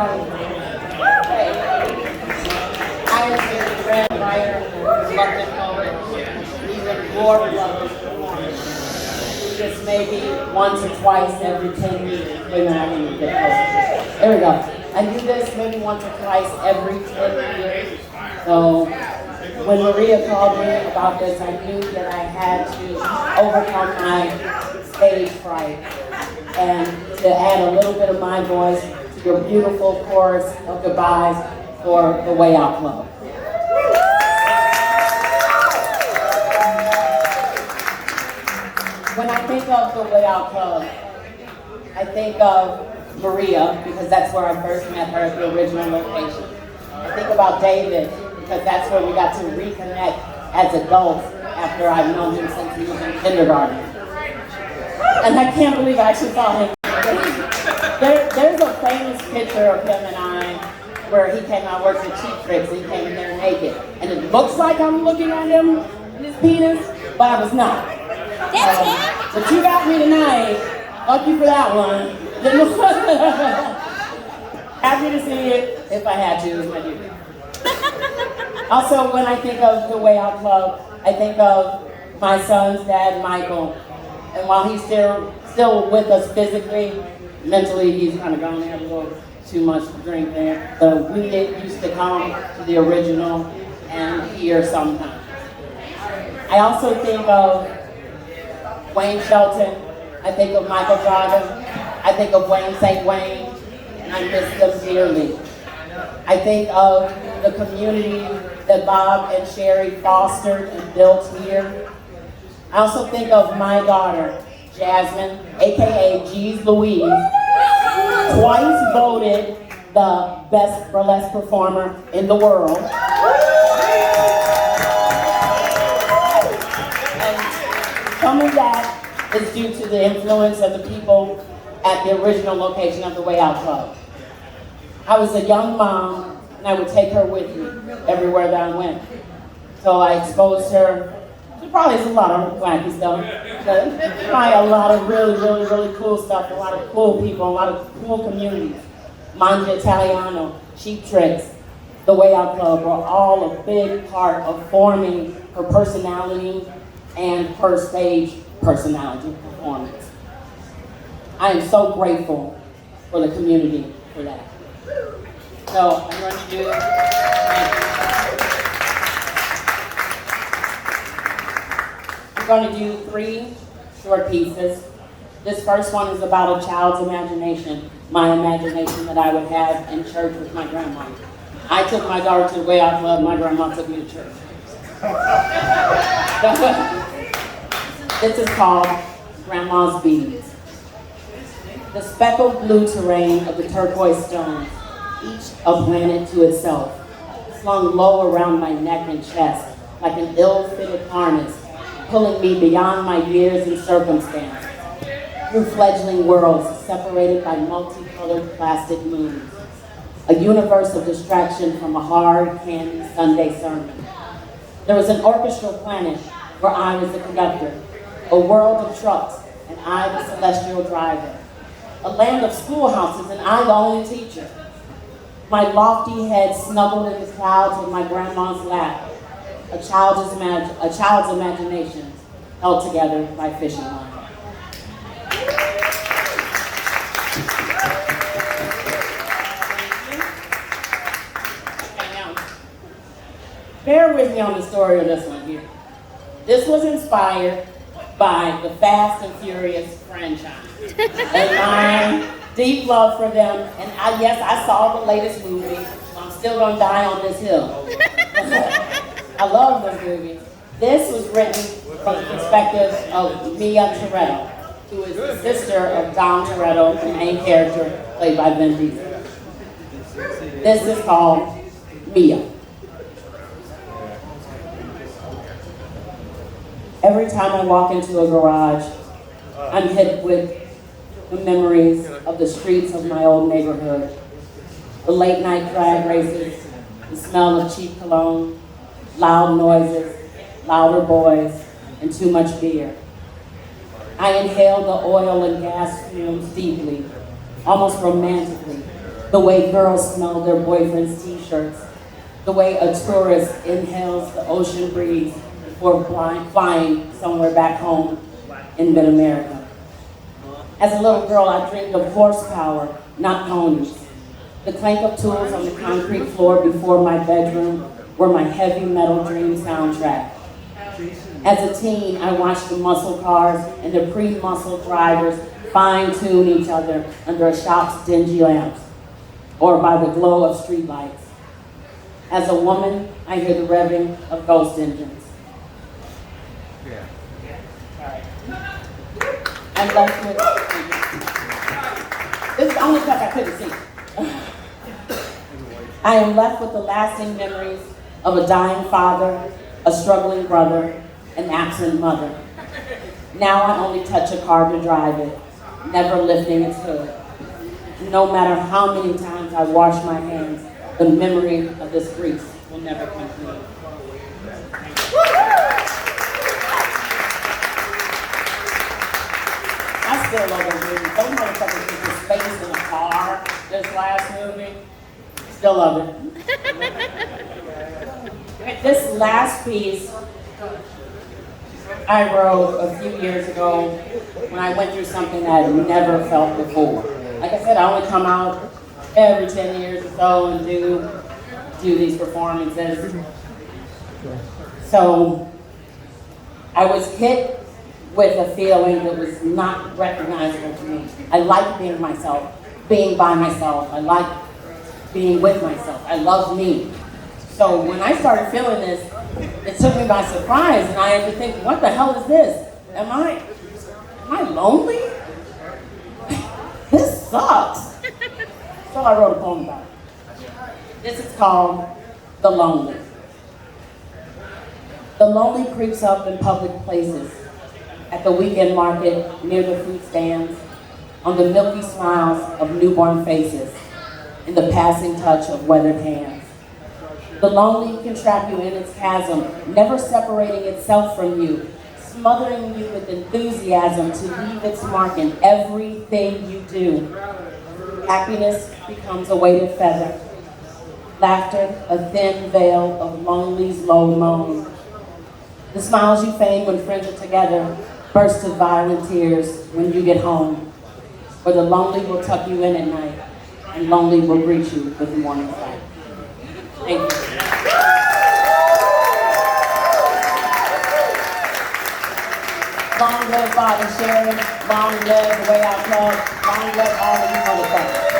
I was a red writer, reluctant poet, even more reluctant performer. Just maybe once or twice every 10 years. Wait a minute, I need to get closer. There we go. I do this maybe once or twice every 10 years. So when Maria called me about this, I knew that I had to overcome my stage fright and to add a little bit of my voice to your beautiful chorus of goodbyes for the Way Out Club. When I think of the Way Out Club, I think of Maria, because that's where I first met her at the original location. I think about David, because that's where we got to reconnect as adults after I've known him since he was in kindergarten. And I can't believe I actually saw him. There's a famous picture of him and I where he came out, worked at Cheap Tricks, and he came in there naked. And it looks like I'm looking at him and his penis, but I was not. That's him? But you got me tonight. Fuck you for that one. Happy to see it if I had to, is my duty. Also, when I think of the Way Out Club, I think of my son's dad, Michael. And while he's still with us physically, mentally he's kind of gone and had a little too much to drink there. But we used to come to the original and hear sometimes. I also think of Wayne Shelton. I think of Michael Jordan. I think of Wayne St. Wayne, and I miss them dearly. I think of the community that Bob and Sherry fostered and built here. I also think of my daughter, Jasmine, aka G's Louise, twice voted the best burlesque performer in the world. And some of that is due to the influence of the people at the original location of the Way Out Club. I was a young mom, and I would take her with me everywhere that I went. So I exposed her to probably a lot of wacky stuff, but probably a lot of really cool stuff, a lot of cool people, a lot of cool communities. Mangia Italiano, Cheap Tricks, the Way Out Club were all a big part of forming her personality and her stage personality performance. I am so grateful for the community for that. So I'm going to do, I'm going to do 3 short pieces. This first one is about a child's imagination, my imagination that I would have in church with my grandma. I took my daughter to the Way Out Club, my grandma took me to church. This is called Grandma's Beads. The speckled blue terrain of the turquoise stones, each a planet to itself, slung low around my neck and chest like an ill-fitted harness, pulling me beyond my years and circumstance, through fledgling worlds separated by multicolored plastic moons, a universe of distraction from a hard, candy Sunday sermon. There was an orchestral planet where I was the conductor, a world of trucks, and I the celestial driver, a land of schoolhouses, and I the only teacher. My lofty head snuggled in the clouds with my grandma's lap, a child's imagination held together by fishing line. Okay, now, bear with me on the story of this one here. This was inspired by the Fast and Furious franchise and my deep love for them. And yes, I saw the latest movie. I'm still gonna die on this hill. I love those movies. This was written from the perspective of Mia Toretto, who is the sister of Dom Toretto, the main character played by Vin Diesel. This is called Mia. Every time I walk into a garage, I'm hit with the memories of the streets of my old neighborhood. The late night drag races, the smell of cheap cologne, loud noises, louder boys, and too much beer. I inhale the oil and gas fumes deeply, almost romantically, The way girls smell their boyfriend's t-shirts. The way a tourist inhales the ocean breeze before flying somewhere back home in mid-America. As a little girl, I dreamed of horsepower, not ponies. The clank of tools on the concrete floor before my bedroom were my heavy metal dream soundtrack. As a teen, I watched the muscle cars and the pre-muscle drivers fine-tune each other under a shop's dingy lamps or by the glow of streetlights. As a woman, I hear the revving of ghost engines. I'm left with, this is the only stuff I couldn't see. I am left with the lasting memories of a dying father, a struggling brother, an absent mother. Now I only touch a car to drive it, never lifting its hood. No matter how many times I wash my hands, the memory of this grease will never come clean. I still love those movies. Those motherfuckers took the space in a car this last movie. Still love it. This last piece I wrote a few years ago when I went through something that I'd never felt before. Like I said, I only come out every 10 years or so and do these performances. So I was hit with a feeling that was not recognizable to me. I like being myself, being by myself. I like being with myself. I love me. So when I started feeling this, it took me by surprise, and I had to think, what the hell is this? Am I lonely? This sucks. So I wrote a poem about it. This is called The Lonely. The lonely creeps up in public places, at the weekend market, near the food stands, on the milky smiles of newborn faces, in the passing touch of weathered hands. The lonely can trap you in its chasm, never separating itself from you, smothering you with enthusiasm to leave its mark in everything you do. Happiness becomes a weighted feather. Laughter, a thin veil of lonely's low moan. The smiles you feign when friends are together burst to violent tears when you get home. For the lonely will tuck you in at night, and lonely will greet you with morning light. Thank you. Long live Bob and Sharon. Long live the Way Out Club. Long live all of you motherfuckers.